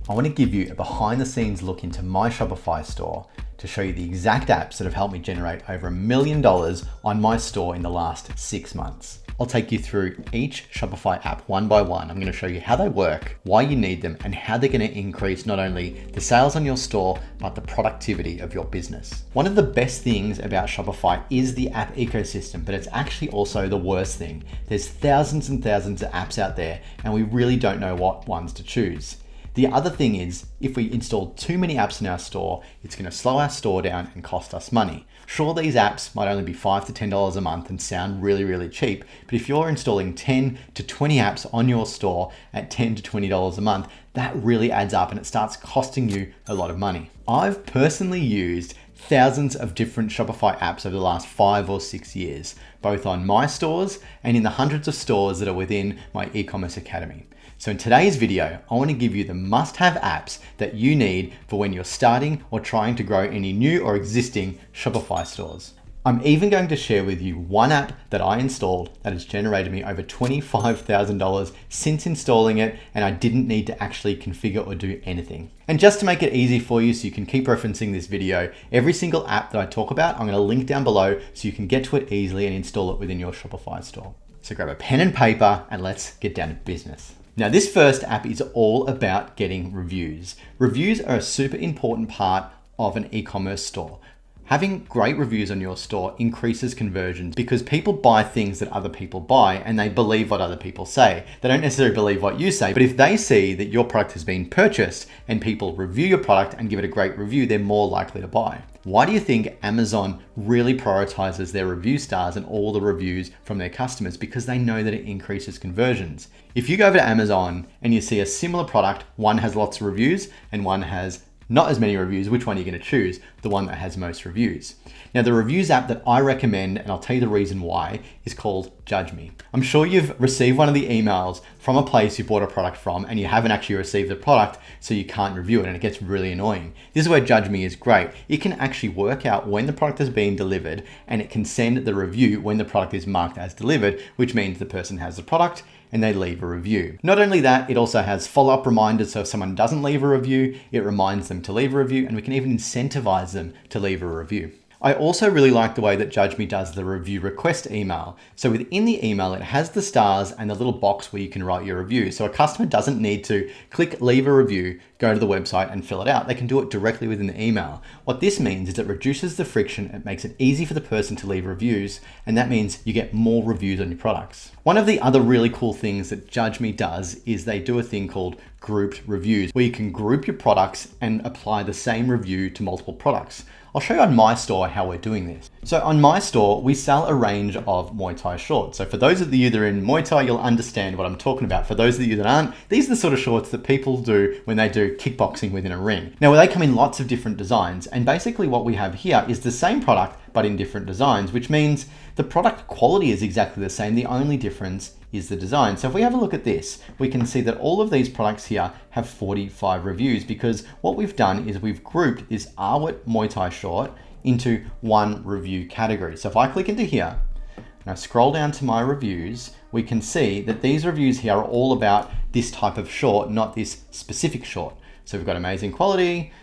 I want to give you a behind the scenes look into my Shopify store to show you the exact apps that have helped me generate over $1 million on my store in the last 6 months. I'll take you through each Shopify app one by one. I'm going to show you how they work, why you need them, and how they're going to increase not only the sales on your store, but the productivity of your business. One of the best things about Shopify is the app ecosystem, but it's actually also the worst thing. There's thousands and thousands of apps out there, and we really don't know what ones to choose. The other thing is, if we install too many apps in our store, it's going to slow our store down and cost us money. Sure, these apps might only be $5 to $10 a month and sound really, really cheap, but if you're installing 10 to 20 apps on your store at $10 to $20 a month, that really adds up and it starts costing you a lot of money. I've personally used thousands of different Shopify apps over the last 5 or 6 years, both on my stores and in the hundreds of stores that are within my e-commerce academy. So in today's video, I want to give you the must-have apps that you need for when you're starting or trying to grow any new or existing Shopify stores. I'm even going to share with you one app that I installed that has generated me over $25,000 since installing it, and I didn't need to actually configure or do anything. And just to make it easy for you so you can keep referencing this video, every single app that I talk about, I'm going to link down below so you can get to it easily and install it within your Shopify store. So grab a pen and paper and let's get down to business. Now, this first app is all about getting reviews. Reviews are a super important part of an e-commerce store. Having great reviews on your store increases conversions because people buy things that other people buy and they believe what other people say. They don't necessarily believe what you say, but if they see that your product has been purchased and people review your product and give it a great review, they're more likely to buy. Why do you think Amazon really prioritizes their review stars and all the reviews from their customers? Because they know that it increases conversions. If you go over to Amazon and you see a similar product, one has lots of reviews and one has not as many reviews, which one are you going to choose? The one that has most reviews. Now, the reviews app that I recommend, and I'll tell you the reason why, is called Judge Me. I'm sure you've received one of the emails from a place you bought a product from and you haven't actually received the product, so you can't review it and it gets really annoying. This is where Judge Me is great. It can actually work out when the product has been delivered and it can send the review when the product is marked as delivered, which means the person has the product and they leave a review. Not only that, it also has follow-up reminders. So if someone doesn't leave a review, it reminds them to leave a review, and we can even incentivize them to leave a review. I also really like the way that Judge Me does the review request email. So within the email, it has the stars and the little box where you can write your review. So a customer doesn't need to click leave a review, go to the website and fill it out. They can do it directly within the email. What this means is it reduces the friction. It makes it easy for the person to leave reviews. And that means you get more reviews on your products. One of the other really cool things that Judge Me does is they do a thing called grouped reviews, where you can group your products and apply the same review to multiple products. I'll show you on my store how we're doing this. So on my store, we sell a range of Muay Thai shorts. So for those of you that are in Muay Thai, you'll understand what I'm talking about. For those of you that aren't, these are the sort of shorts that people do when they do kickboxing within a ring. Now, they come in lots of different designs. And basically what we have here is the same product, but in different designs, which means the product quality is exactly the same. The only difference is the design. So if we have a look at this, we can see that all of these products here have 45 reviews because what we've done is we've grouped this Arwit Muay Thai short into one review category. So if I click into here and I scroll down to my reviews, we can see that these reviews here are all about this type of short, not this specific short. So we've got amazing quality,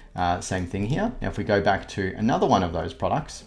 same thing here. Now if we go back to another one of those products,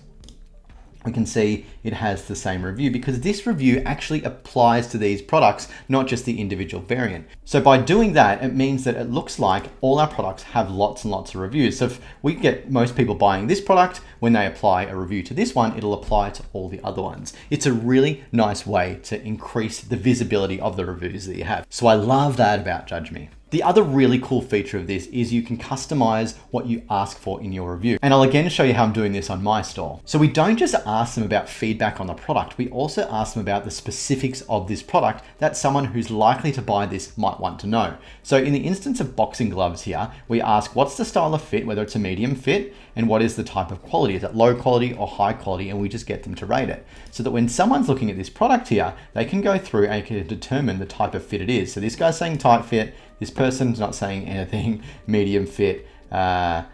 we can see it has the same review because this review actually applies to these products, not just the individual variant. So by doing that, it means that it looks like all our products have lots and lots of reviews. So if we get most people buying this product, when they apply a review to this one, it'll apply to all the other ones. It's a really nice way to increase the visibility of the reviews that you have. So I love that about Judge Me. The other really cool feature of this is you can customize what you ask for in your review. And I'll again show you how I'm doing this on my store. So we don't just ask them about feedback on the product, we also ask them about the specifics of this product that someone who's likely to buy this might want to know. So in the instance of boxing gloves here, we ask what's the style of fit, whether it's a medium fit, and what is the type of quality? Is it low quality or high quality? And we just get them to rate it. So that when someone's looking at this product here, they can go through and can determine the type of fit it is. So this guy's saying tight fit, this person's not saying anything, medium fit, quality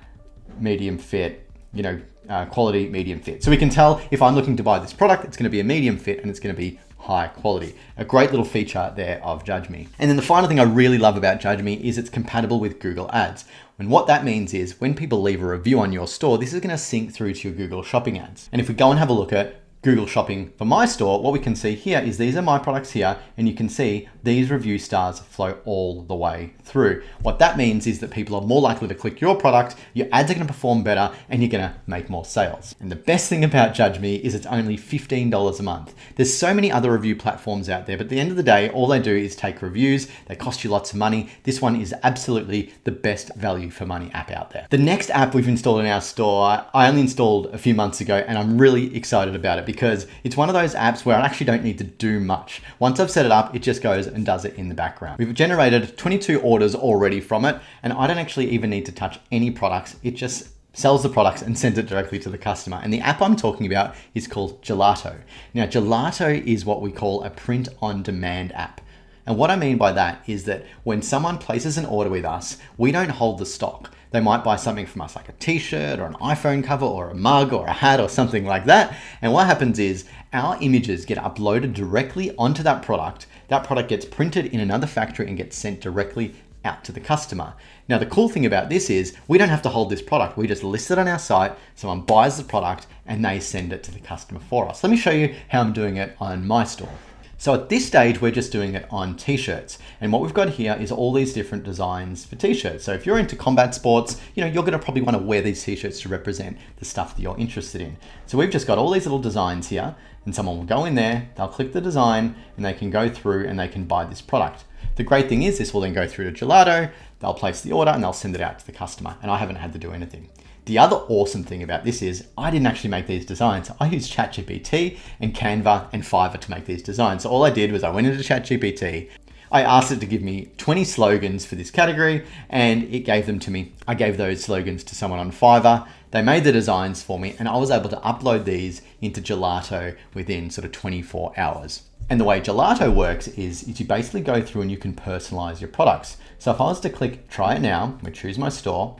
medium fit. So we can tell if I'm looking to buy this product, it's going to be a medium fit and it's going to be high quality. A great little feature there of Judge Me. And then the final thing I really love about Judge Me is it's compatible with Google Ads. And what that means is when people leave a review on your store, this is going to sync through to your Google Shopping ads. And if we go and have a look at Google Shopping for my store, what we can see here is these are my products here, and you can see these review stars flow all the way through. What that means is that people are more likely to click your product, your ads are going to perform better, and you're going to make more sales. And the best thing about Judge Me is it's only $15 a month. There's so many other review platforms out there, but at the end of the day, all they do is take reviews. They cost you lots of money. This one is absolutely the best value for money app out there. The next app we've installed in our store, I only installed a few months ago, and I'm really excited about it because it's one of those apps where I actually don't need to do much. Once I've set it up, it just goes and does it in the background. We've generated 22 orders already from it, and I don't actually even need to touch any products. It just sells the products and sends it directly to the customer. And the app I'm talking about is called Gelato. Now, Gelato is what we call a print-on-demand app. And what I mean by that is that when someone places an order with us, we don't hold the stock. They might buy something from us like a t-shirt or an iPhone cover or a mug or a hat or something like that. And what happens is our images get uploaded directly onto that product. That product gets printed in another factory and gets sent directly out to the customer. Now, the cool thing about this is we don't have to hold this product. We just list it on our site. Someone buys the product and they send it to the customer for us. Let me show you how I'm doing it on my store. So at this stage, we're just doing it on t-shirts. And what we've got here is all these different designs for t-shirts. So if you're into combat sports, you're going to probably want to wear these t-shirts to represent the stuff that you're interested in. So we've just got all these little designs here, and someone will go in there, they'll click the design, and they can go through and they can buy this product. The great thing is this will then go through to Gelato, they'll place the order and they'll send it out to the customer. And I haven't had to do anything. The other awesome thing about this is I didn't actually make these designs. I used ChatGPT and Canva and Fiverr to make these designs. So all I did was I went into ChatGPT, I asked it to give me 20 slogans for this category and it gave them to me. I gave those slogans to someone on Fiverr. They made the designs for me and I was able to upload these into Gelato within sort of 24 hours. And the way Gelato works is you basically go through and you can personalize your products. So if I was to click try it now, we choose my store,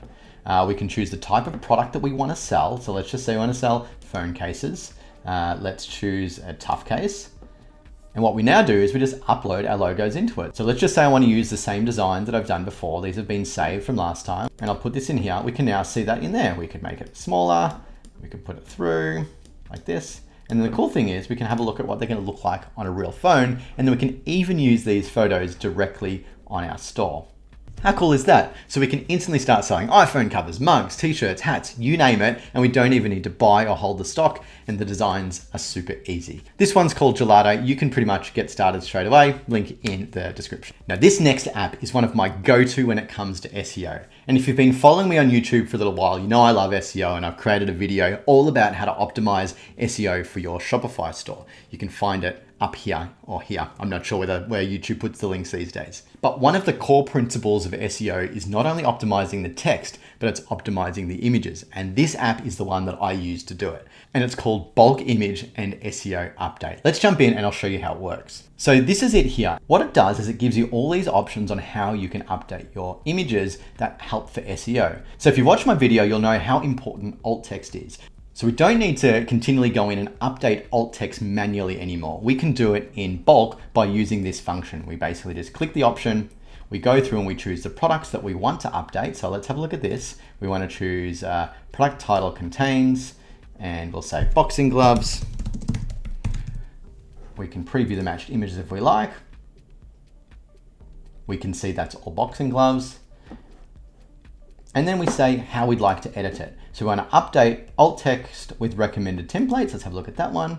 we can choose the type of product that we want to sell. So let's just say we want to sell phone cases. Let's choose a tough case. And what we now do is we just upload our logos into it. So let's just say I want to use the same design that I've done before. These have been saved from last time. And I'll put this in here. We can now see that in there. We could make it smaller. We could put it through like this. And then the cool thing is we can have a look at what they're going to look like on a real phone. And then we can even use these photos directly on our store. How cool is that? So we can instantly start selling iPhone covers, mugs, t-shirts, hats, you name it, and we don't even need to buy or hold the stock, and the designs are super easy. This one's called Gelato. You can pretty much get started straight away, link in the description. Now this next app is one of my go-to when it comes to SEO. And if you've been following me on YouTube for a little while, you know I love SEO and I've created a video all about how to optimize SEO for your Shopify store. You can find it up here or here. I'm not sure where YouTube puts the links these days. But one of the core principles of SEO is not only optimizing the text, but it's optimizing the images. And this app is the one that I use to do it. And it's called Bulk Image and SEO Update. Let's jump in and I'll show you how it works. So this is it here. What it does is it gives you all these options on how you can update your images that help for SEO. So if you watch my video, you'll know how important alt text is. So we don't need to continually go in and update alt text manually anymore. We can do it in bulk by using this function. We basically just click the option, we go through and we choose the products that we want to update. So let's have a look at this. We want to choose product title contains, and we'll say boxing gloves. We can preview the matched images if we like. We can see that's all boxing gloves. And then we say how we'd like to edit it. So we want to update alt text with recommended templates. Let's have a look at that one.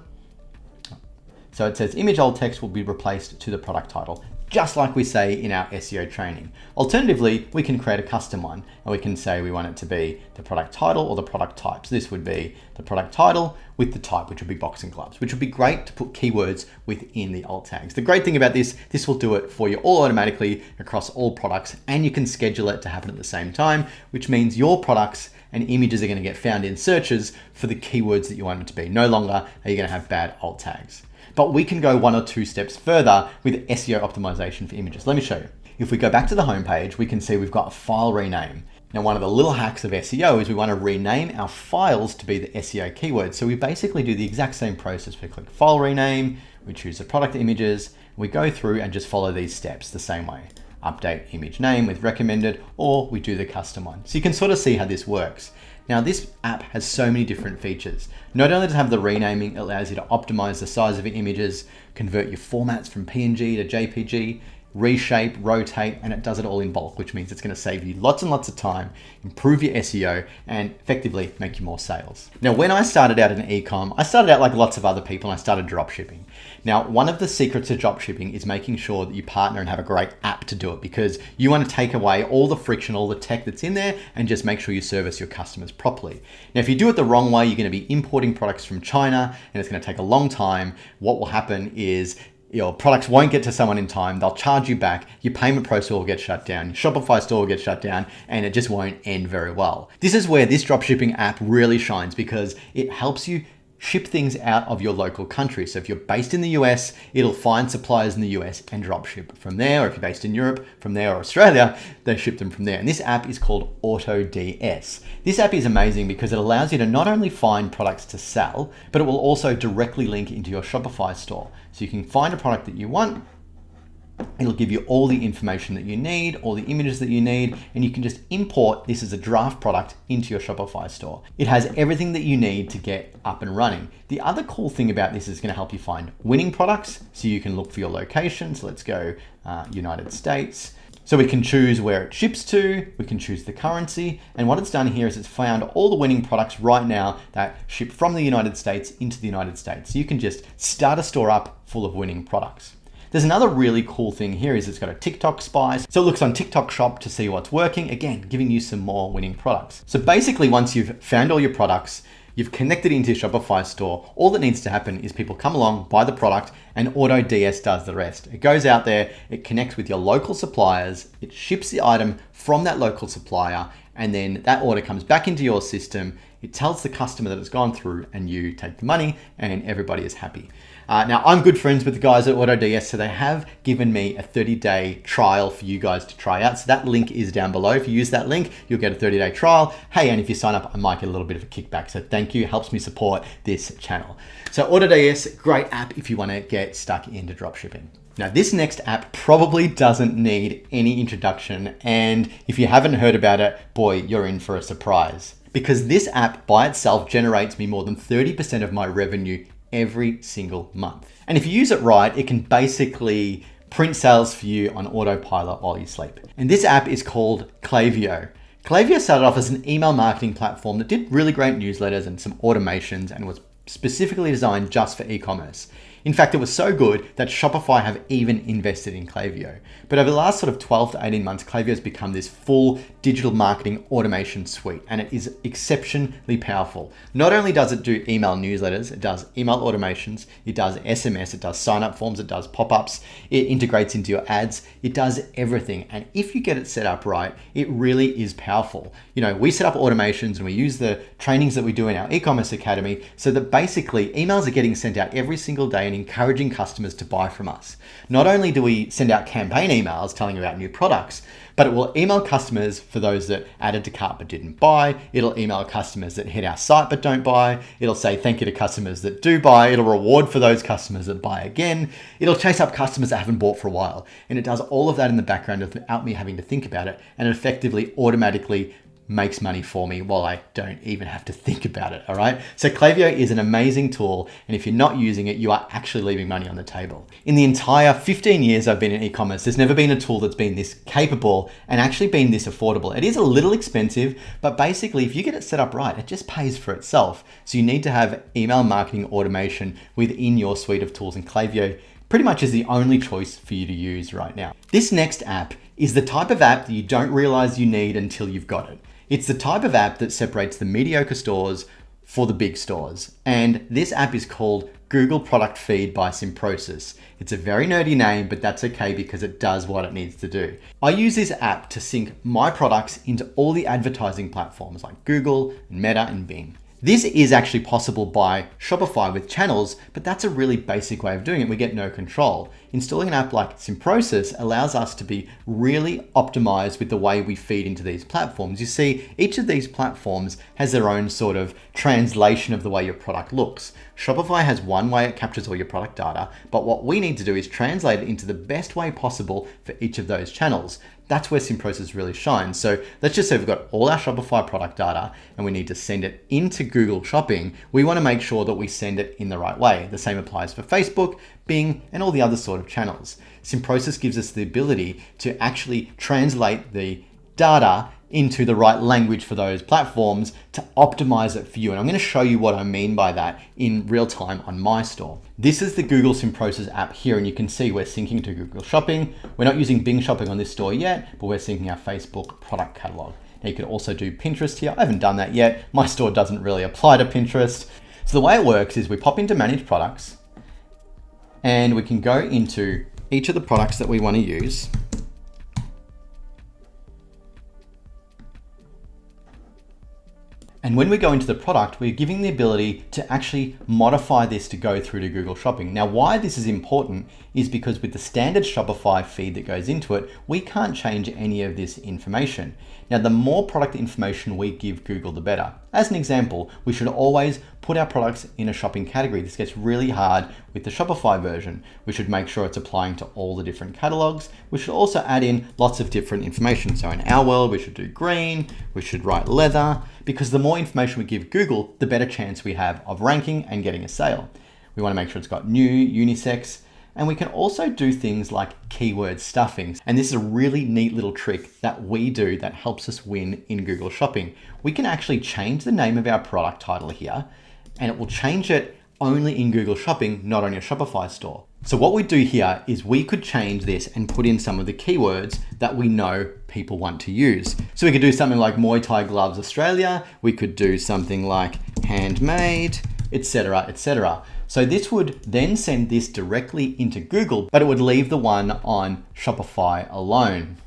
So it says image alt text will be replaced to the product title, just like we say in our SEO training. Alternatively, we can create a custom one and we can say we want it to be the product title or the product type. So this would be the product title with the type, which would be boxing gloves, which would be great to put keywords within the alt tags. The great thing about this will do it for you all automatically across all products, and you can schedule it to happen at the same time, which means your products and images are going to get found in searches for the keywords that you want them to be. No longer are you going to have bad alt tags. But we can go one or two steps further with SEO optimization for images. Let me show you. If we go back to the homepage, we can see we've got a file rename. Now, one of the little hacks of SEO is we want to rename our files to be the SEO keywords. So we basically do the exact same process. We click file rename, we choose the product images, we go through and just follow these steps the same way. Update image name with recommended, or we do the custom one. So you can sort of see how this works. Now, this app has so many different features. Not only does it have the renaming, it allows you to optimize the size of your images, convert your formats from PNG to JPG, reshape, rotate, and it does it all in bulk, which means it's going to save you lots and lots of time, improve your SEO, and effectively make you more sales. Now, when I started out in e-com, I started out like lots of other people, and I started drop shipping. Now, one of the secrets of drop shipping is making sure that you partner and have a great app to do it, because you want to take away all the friction, all the tech that's in there, and just make sure you service your customers properly. Now, if you do it the wrong way, you're going to be importing products from China, and it's going to take a long time. What will happen is your products won't get to someone in time, they'll charge you back, your payment process will get shut down, your Shopify store will get shut down, and it just won't end very well. This is where this dropshipping app really shines, because it helps you ship things out of your local country. So if you're based in the US, it'll find suppliers in the US and drop ship from there. Or if you're based in Europe, from there, or Australia, they ship them from there. And this app is called AutoDS. This app is amazing because it allows you to not only find products to sell, but it will also directly link into your Shopify store. So you can find a product that you want, it'll give you all the information that you need, all the images that you need, and you can just import this as a draft product into your Shopify store. It has everything that you need to get up and running. The other cool thing about this is going to help you find winning products, so you can look for your location. So let's go United States. So we can choose where it ships to, we can choose the currency, and what it's done here is it's found all the winning products right now that ship from the United States into the United States. So you can just start a store up full of winning products. There's another really cool thing here is it's got a TikTok spy. So it looks on TikTok shop to see what's working, again, giving you some more winning products. So basically, once you've found all your products, you've connected into your Shopify store, all that needs to happen is people come along, buy the product, and AutoDS does the rest. It goes out there, it connects with your local suppliers, it ships the item from that local supplier, and then that order comes back into your system. It tells the customer that it's gone through, and you take the money, and everybody is happy. Now, I'm good friends with the guys at AutoDS, so they have given me a 30-day trial for you guys to try out. So that link is down below. If you use that link, you'll get a 30-day trial. Hey, and if you sign up, I might get a little bit of a kickback. So thank you, helps me support this channel. So AutoDS, great app if you want to get stuck into dropshipping. Now, this next app probably doesn't need any introduction. And if you haven't heard about it, boy, you're in for a surprise. Because this app by itself generates me more than 30% of my revenue every single month. And if you use it right, it can basically print sales for you on autopilot while you sleep. And this app is called Clavio. Clavio started off as an email marketing platform that did really great newsletters and some automations, and was specifically designed just for e-commerce. In fact, it was so good that Shopify have even invested in Clavio. But over the last sort of 12 to 18 months, Clavio has become this full digital marketing automation suite, and it is exceptionally powerful. Not only does it do email newsletters, it does email automations, it does SMS, it does sign-up forms, it does pop-ups, it integrates into your ads, it does everything. And if you get it set up right, it really is powerful. You know, we set up automations and we use the trainings that we do in our e-commerce academy so that basically emails are getting sent out every single day and encouraging customers to buy from us. Not only do we send out campaign emails telling about new products, but it will email customers for those that added to cart but didn't buy. It'll email customers that hit our site but don't buy. It'll say thank you to customers that do buy. It'll reward for those customers that buy again. It'll chase up customers that haven't bought for a while. And it does all of that in the background without me having to think about it, and it effectively automatically makes money for me while I don't even have to think about it, all right? So Clavio is an amazing tool, and if you're not using it, you are actually leaving money on the table. In the entire 15 years I've been in e-commerce, there's never been a tool that's been this capable and actually been this affordable. It is a little expensive, but basically if you get it set up right, it just pays for itself. So you need to have email marketing automation within your suite of tools, and Clavio pretty much is the only choice for you to use right now. This next app is the type of app that you don't realize you need until you've got it. It's the type of app that separates the mediocre stores for the big stores. And this app is called Google Product Feed by Simprosys. It's a very nerdy name, but that's okay because it does what it needs to do. I use this app to sync my products into all the advertising platforms like Google, Meta, and Bing. This is actually possible by Shopify with channels, but that's a really basic way of doing it. We get no control. installing an app like Simprocess allows us to be really optimized with the way we feed into these platforms. You see, each of these platforms has their own sort of translation of the way your product looks. Shopify has one way it captures all your product data, but what we need to do is translate it into the best way possible for each of those channels. That's where Simprocess really shines. So let's just say we've got all our Shopify product data and we need to send it into Google Shopping. We want to make sure that we send it in the right way. The same applies for Facebook, Bing, and all the other sort of channels. Simprocess gives us the ability to actually translate the data into the right language for those platforms to optimize it for you. And I'm going to show you what I mean by that in real time on my store. This is the Google Simprocess app here, and you can see we're syncing to Google Shopping. We're not using Bing Shopping on this store yet, but we're syncing our Facebook product catalog. Now you could also do Pinterest here. I haven't done that yet. My store doesn't really apply to Pinterest. So the way it works is we pop into Manage Products and we can go into each of the products that we want to use. And when we go into the product, we're giving the ability to actually modify this to go through to Google Shopping. Now, why this is important is because with the standard Shopify feed that goes into it, we can't change any of this information. Now, the more product information we give Google, the better. As an example, we should always put our products in a shopping category. This gets really hard with the Shopify version. We should make sure it's applying to all the different catalogs. We should also add in lots of different information. So in our world, we should do green, we should write leather, because the more information we give Google, the better chance we have of ranking and getting a sale. We want to make sure it's got new, unisex, and we can also do things like keyword stuffing. And this is a really neat little trick that we do that helps us win in Google Shopping. We can actually change the name of our product title here, and it will change it only in Google Shopping, not on your Shopify store. So what we do here is we could change this and put in some of the keywords that we know people want to use. So we could do something like Muay Thai Gloves Australia. We could do something like handmade, etc., etc. So this would then send this directly into Google, but it would leave the one on Shopify alone.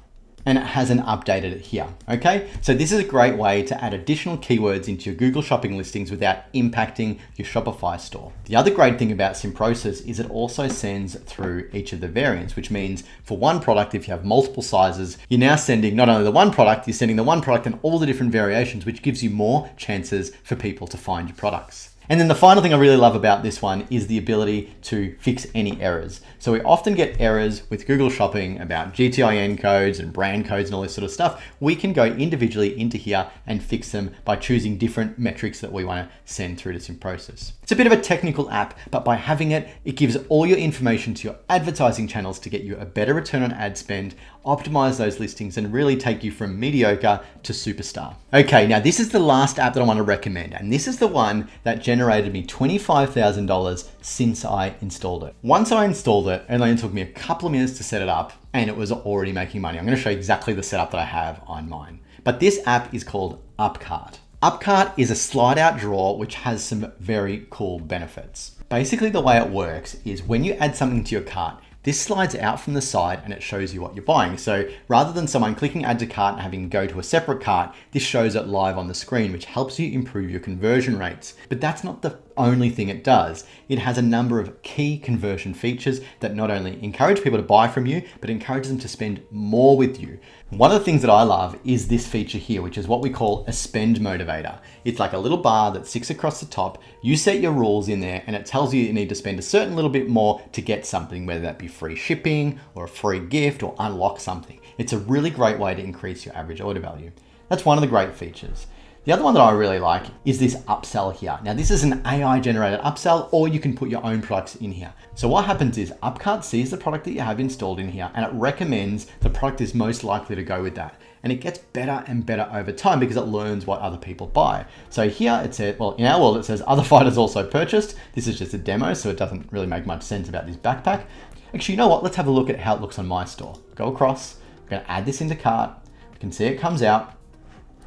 And it hasn't updated it here, okay? So this is a great way to add additional keywords into your Google Shopping listings without impacting your Shopify store. The other great thing about Simprocess is it also sends through each of the variants, which means for one product, if you have multiple sizes, you're now sending not only the one product, you're sending the one product and all the different variations, which gives you more chances for people to find your products. And then the final thing I really love about this one is the ability to fix any errors. So we often get errors with Google Shopping about GTIN codes and brand codes and all this sort of stuff. We can go individually into here and fix them by choosing different metrics that we want to send through to Simprocess. It's a bit of a technical app, but by having it, it gives all your information to your advertising channels to get you a better return on ad spend, optimize those listings, and really take you from mediocre to superstar. Okay, now this is the last app that I want to recommend, and this is the one that generated me $25,000 since I installed it. Once I installed it, it only took me a couple of minutes to set it up, and it was already making money. I'm going to show you exactly the setup that I have on mine. But this app is called Upcart. Upcart is a slide out drawer which has some very cool benefits. Basically, the way it works is when you add something to your cart, this slides out from the side and it shows you what you're buying. So rather than someone clicking add to cart and having to go to a separate cart, this shows it live on the screen, which helps you improve your conversion rates. But that's not the only thing it does. It has a number of key conversion features that not only encourage people to buy from you, but encourage them to spend more with you. One of the things that I love is this feature here, which is what we call a spend motivator. It's like a little bar that sits across the top. You set your rules in there and it tells you need to spend a certain little bit more to get something, whether that be free shipping or a free gift or unlock something. It's a really great way to increase your average order value. That's one of the great features. The other one that I really like is this upsell here. Now this is an AI generated upsell, or you can put your own products in here. So what happens is Upcart sees the product that you have installed in here and it recommends the product is most likely to go with that. And it gets better and better over time because it learns what other people buy. So here it says, well, in our world, it says other fighters also purchased. This is just a demo, so it doesn't really make much sense about this backpack. Actually, you know what? Let's have a look at how it looks on my store. Go across, I'm gonna add this into cart. You can see it comes out.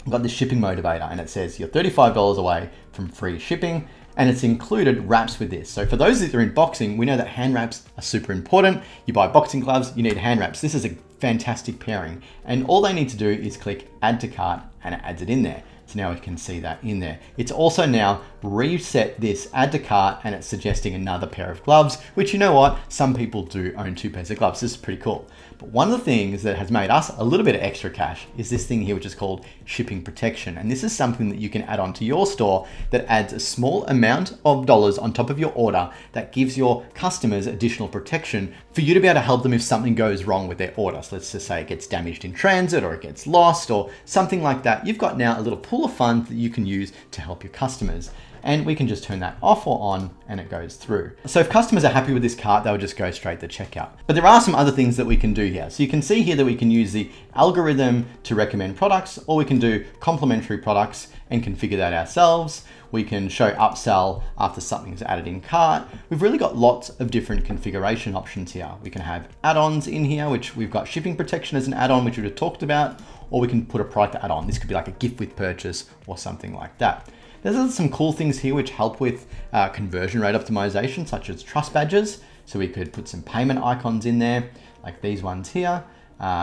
I've got this shipping motivator and it says you're $35 away from free shipping, and it's included wraps with this. So for those that are in boxing, we know that hand wraps are super important. You buy boxing gloves, you need hand wraps. This is a fantastic pairing. And all they need to do is click add to cart and it adds it in there. So now we can see that in there. It's also now reset this add to cart and it's suggesting another pair of gloves, which, you know what? Some people do own 2 pairs of gloves. This is pretty cool. But one of the things that has made us a little bit of extra cash is this thing here, which is called shipping protection. And this is something that you can add on to your store that adds a small amount of dollars on top of your order that gives your customers additional protection for you to be able to help them if something goes wrong with their order. So let's just say it gets damaged in transit or it gets lost or something like that. You've got now a little pool of funds that you can use to help your customers. And we can just turn that off or on and it goes through. So if customers are happy with this cart, they'll just go straight to checkout. But there are some other things that we can do here. So you can see here that we can use the algorithm to recommend products, or we can do complementary products and configure that ourselves. We can show upsell after something's added in cart. We've really got lots of different configuration options here. We can have add-ons in here, which we've got shipping protection as an add-on, which we just talked about, or we can put a product add-on. This could be like a gift with purchase or something like that. There's some cool things here which help with conversion rate optimization, such as trust badges. So we could put some payment icons in there, like these ones here.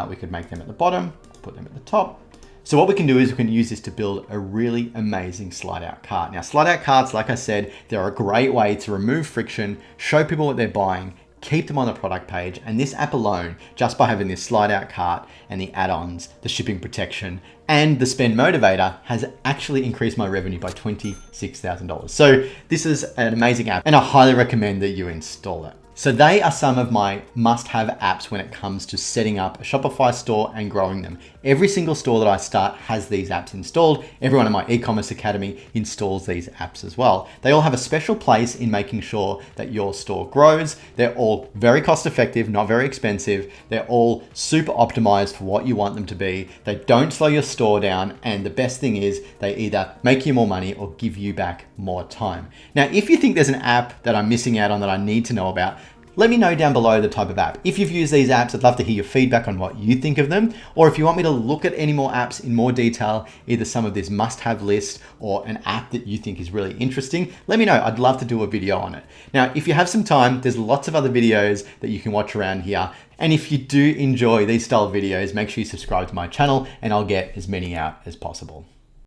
We could make them at the bottom, put them at the top. So what we can do is we can use this to build a really amazing slide out cart. Now, slide out carts, like I said, they're a great way to remove friction, show people what they're buying, keep them on the product page. And this app alone, just by having this slide out cart and the add-ons, the shipping protection, and the spend motivator has actually increased my revenue by $26,000. So this is an amazing app and I highly recommend that you install it. So they are some of my must-have apps when it comes to setting up a Shopify store and growing them. Every single store that I start has these apps installed. Everyone in my e-commerce academy installs these apps as well. They all have a special place in making sure that your store grows. They're all very cost-effective, not very expensive. They're all super optimized for what you want them to be. They don't slow your store down. And the best thing is they either make you more money or give you back more time. Now, if you think there's an app that I'm missing out on that I need to know about, let me know down below the type of app. If you've used these apps, I'd love to hear your feedback on what you think of them. Or if you want me to look at any more apps in more detail, either some of this must-have list or an app that you think is really interesting, let me know. I'd love to do a video on it. Now, if you have some time, there's lots of other videos that you can watch around here. And if you do enjoy these style videos, make sure you subscribe to my channel and I'll get as many out as possible.